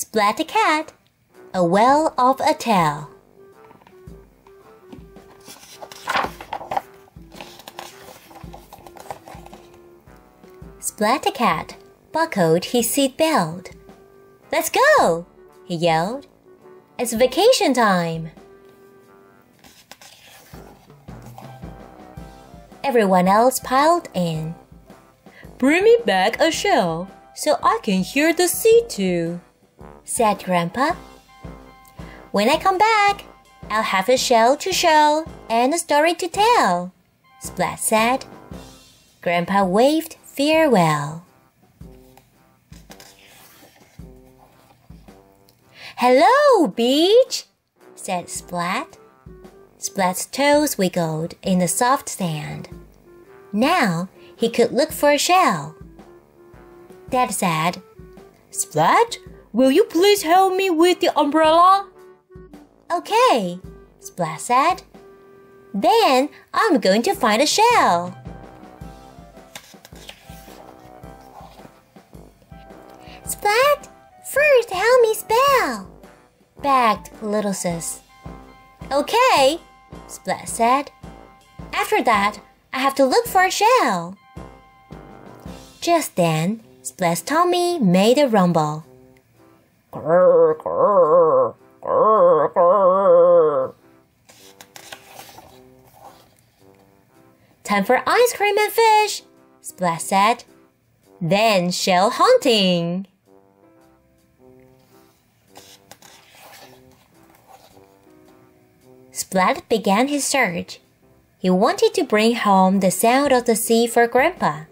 Splat the cat, a whale of a tail. Splat the cat buckled his seat belt. "Let's go!" he yelled. "It's vacation time!" Everyone else piled in. "Bring me back a shell so I can hear the sea too," said Grandpa. "When I come back, I'll have a shell to show and a story to tell," Splat said. Grandpa waved farewell. "Hello, beach," said Splat. Splat's toes wiggled in the soft sand. Now he could look for a shell. Dad said, "Splat, will you please help me with the umbrella?" "Okay," Splat said. "Then I'm going to find a shell." "Splat, first help me spell," begged little sis. "Okay," Splat said. "After that, I have to look for a shell." Just then, Splat's tummy made a rumble. "Grr, grr, grr, grr." "Time for ice cream and fish," Splat said. "Then shell hunting." Splat began his search. He wanted to bring home the sound of the sea for Grandpa.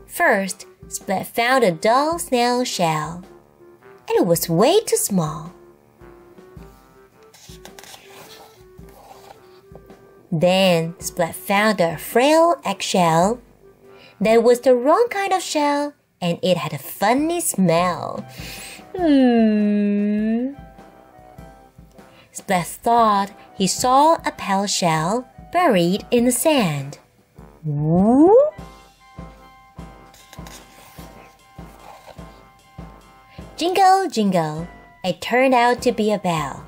First, Splat found a dull snail shell. It was way too small. Then Splat found a frail eggshell. That was the wrong kind of shell, and it had a funny smell. Splat thought he saw a pale shell buried in the sand. Whoop! Jingle, jingle, it turned out to be a bell.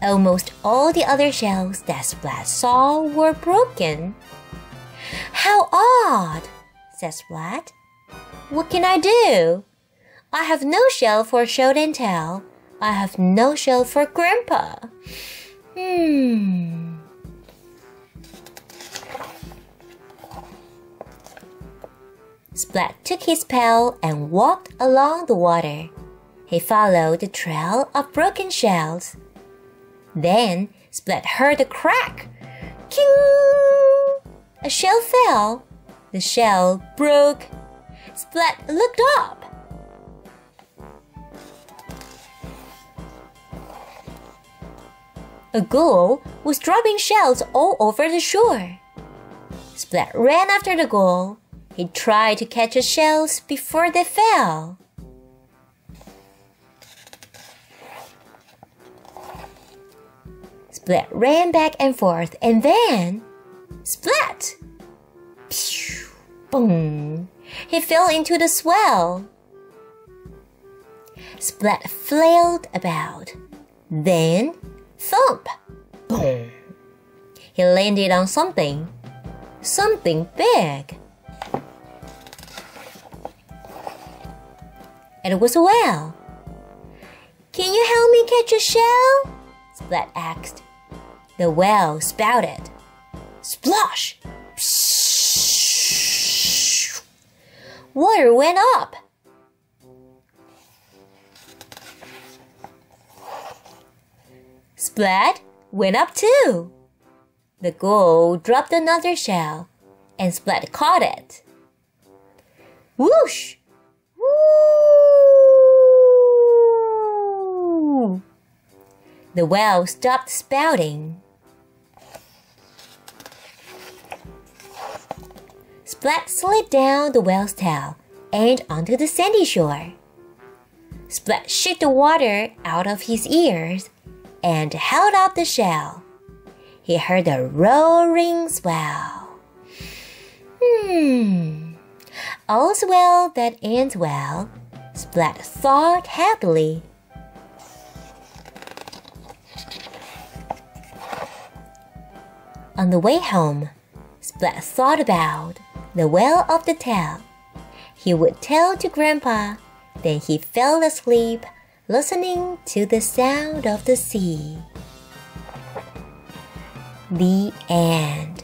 Almost all the other shells that Splat saw were broken. "How odd," said Splat. "What can I do? I have no shell for show and tell. I have no shell for Grandpa. Splat took his pail and walked along the water. He followed the trail of broken shells. Then Splat heard a crack. King! A shell fell. The shell broke. Splat looked up. A gull was dropping shells all over the shore. Splat ran after the gull. He tried to catch the shells before they fell. Splat ran back and forth, and then splat! Pew! Boom! He fell into the swell. Splat flailed about. Then thump! Boom! He landed on something big. It was a whale. "Can you help me catch a shell?" Splat asked. The whale spouted. Splosh! Psh! Water went up. Splat went up too. The gull dropped another shell, and Splat caught it. Whoosh! Woo! The whale stopped spouting. Splat slid down the whale's tail and onto the sandy shore. Splat shook the water out of his ears and held up the shell. He heard a roaring swell. All's well that ends well, Splat thought happily. On the way home, Splat thought about the whale of the tale. He would tell to Grandpa, then he fell asleep listening to the sound of the sea. The end.